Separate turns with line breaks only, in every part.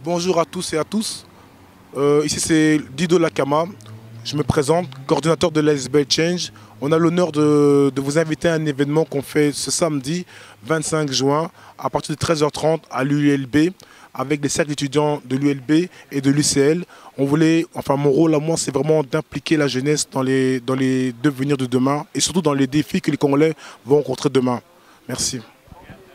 Bonjour à tous et à tous. Ici c'est Dido Lakama. Je me présente, coordinateur de l'ASBL Change. On a l'honneur de vous inviter à un événement qu'on fait ce samedi 25 juin à partir de 13h30 à l'ULB avec les cercles étudiants de l'ULB et de l'UCL. Mon rôle à moi, c'est vraiment d'impliquer la jeunesse dans les devenirs de demain et surtout dans les défis que les Congolais vont rencontrer demain. Merci.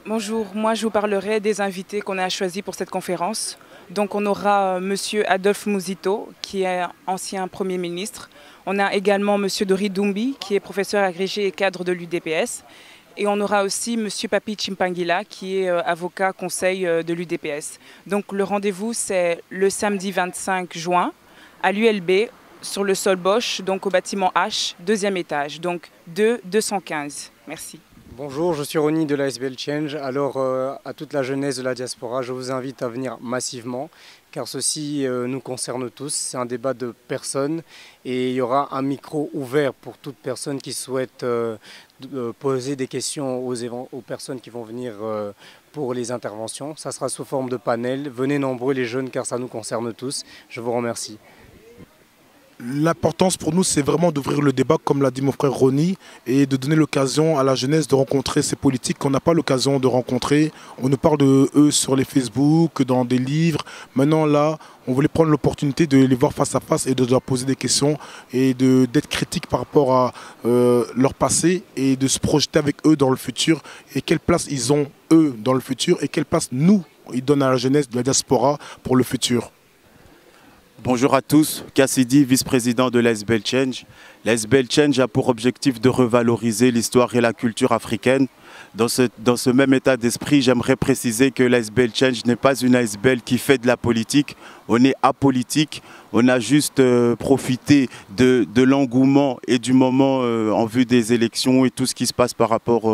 Bonjour, moi je vous parlerai des invités qu'on a choisis pour cette conférence. Donc on aura Monsieur Adolphe Muzito, qui est ancien Premier ministre. On a également Monsieur Dori Doumbia, qui est professeur agrégé et cadre de l'UDPS. Et on aura aussi Monsieur Papi Chimpangila, qui est avocat conseil de l'UDPS. Donc le rendez-vous, c'est le samedi 25 juin à l'ULB, sur le sol Bosch, donc au bâtiment H, deuxième étage, donc 215. Merci.
Bonjour, je suis Ronny de l'ASBL Change. Alors à toute la jeunesse de la diaspora, je vous invite à venir massivement car ceci nous concerne tous. C'est un débat de personnes et il y aura un micro ouvert pour toute personne qui souhaite poser des questions aux personnes qui vont venir pour les interventions. Ça sera sous forme de panel. Venez nombreux les jeunes car ça nous concerne tous. Je vous remercie.
L'importance pour nous, c'est vraiment d'ouvrir le débat, comme l'a dit mon frère Ronny, et de donner l'occasion à la jeunesse de rencontrer ces politiques qu'on n'a pas l'occasion de rencontrer. On nous parle de eux sur les Facebook, dans des livres. Maintenant, là, on voulait prendre l'opportunité de les voir face à face et de leur poser des questions et d'être critique par rapport à leur passé et de se projeter avec eux dans le futur et quelle place ils ont, eux, dans le futur et quelle place nous, ils donnent à la jeunesse de la diaspora pour le futur.
Bonjour à tous, Cassidy, vice-président de l'ASBL Change. L'ASBL Change a pour objectif de revaloriser l'histoire et la culture africaine. Dans ce même état d'esprit, j'aimerais préciser que l'ASBL Change n'est pas une ASBL qui fait de la politique. On est apolitique, on a juste profité de l'engouement et du moment en vue des élections et tout ce qui se passe par rapport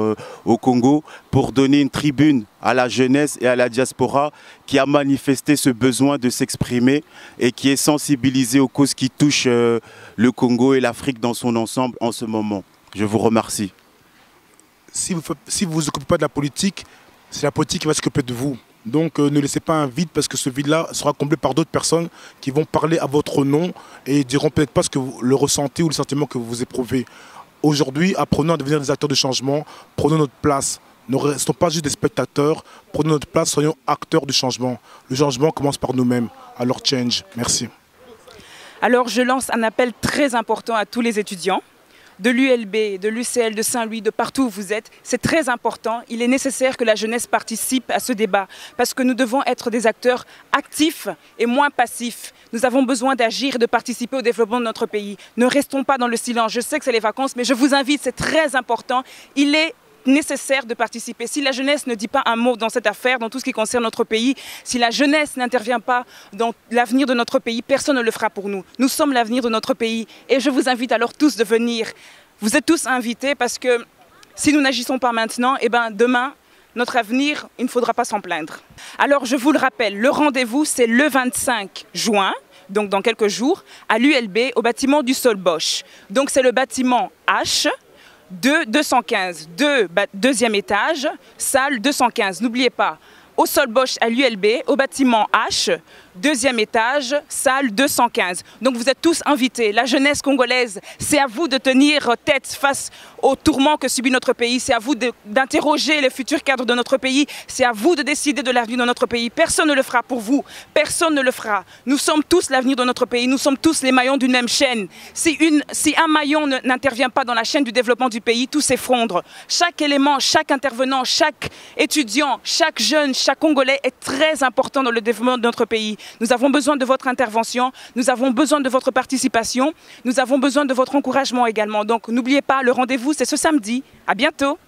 au Congo pour donner une tribune à la jeunesse et à la diaspora qui a manifesté ce besoin de s'exprimer et qui est sensibilisée aux causes qui touchent le Congo et l'Afrique dans son ensemble en ce moment. Je vous remercie.
Si vous ne vous occupez pas de la politique, c'est la politique qui va s'occuper de vous. Donc ne laissez pas un vide parce que ce vide-là sera comblé par d'autres personnes qui vont parler à votre nom et diront peut-être pas ce que le ressentez ou le sentiment que vous éprouvez. Aujourd'hui, apprenons à devenir des acteurs de changement, prenons notre place. Ne restons pas juste des spectateurs, prenons notre place, soyons acteurs du changement. Le changement commence par nous-mêmes. Alors change. Merci.
Alors je lance un appel très important à tous les étudiants de l'ULB, de l'UCL, de Saint-Louis, de partout où vous êtes. C'est très important. Il est nécessaire que la jeunesse participe à ce débat parce que nous devons être des acteurs actifs et moins passifs. Nous avons besoin d'agir et de participer au développement de notre pays. Ne restons pas dans le silence. Je sais que c'est les vacances, mais je vous invite, c'est très important. Il est nécessaire de participer. Si la jeunesse ne dit pas un mot dans cette affaire, dans tout ce qui concerne notre pays, si la jeunesse n'intervient pas dans l'avenir de notre pays, personne ne le fera pour nous. Nous sommes l'avenir de notre pays et je vous invite alors tous de venir. Vous êtes tous invités parce que si nous n'agissons pas maintenant, eh ben demain, notre avenir, il ne faudra pas s'en plaindre. Alors je vous le rappelle, le rendez-vous c'est le 25 juin, donc dans quelques jours, à l'ULB, au bâtiment du Sol Bosch. Donc c'est le bâtiment H, 215, deuxième étage, salle 215. N'oubliez pas, au Sol Bosch à l'ULB, au bâtiment H, deuxième étage, salle 215. Donc vous êtes tous invités. La jeunesse congolaise, c'est à vous de tenir tête face aux tourments que subit notre pays. C'est à vous d'interroger les futurs cadres de notre pays. C'est à vous de décider de l'avenir de notre pays. Personne ne le fera pour vous. Personne ne le fera. Nous sommes tous l'avenir de notre pays. Nous sommes tous les maillons d'une même chaîne. Si un maillon n'intervient pas dans la chaîne du développement du pays, tout s'effondre. Chaque élément, chaque intervenant, chaque étudiant, chaque jeune, chaque Congolais est très important dans le développement de notre pays. Nous avons besoin de votre intervention, nous avons besoin de votre participation, nous avons besoin de votre encouragement également. Donc n'oubliez pas, le rendez-vous c'est ce samedi. À bientôt.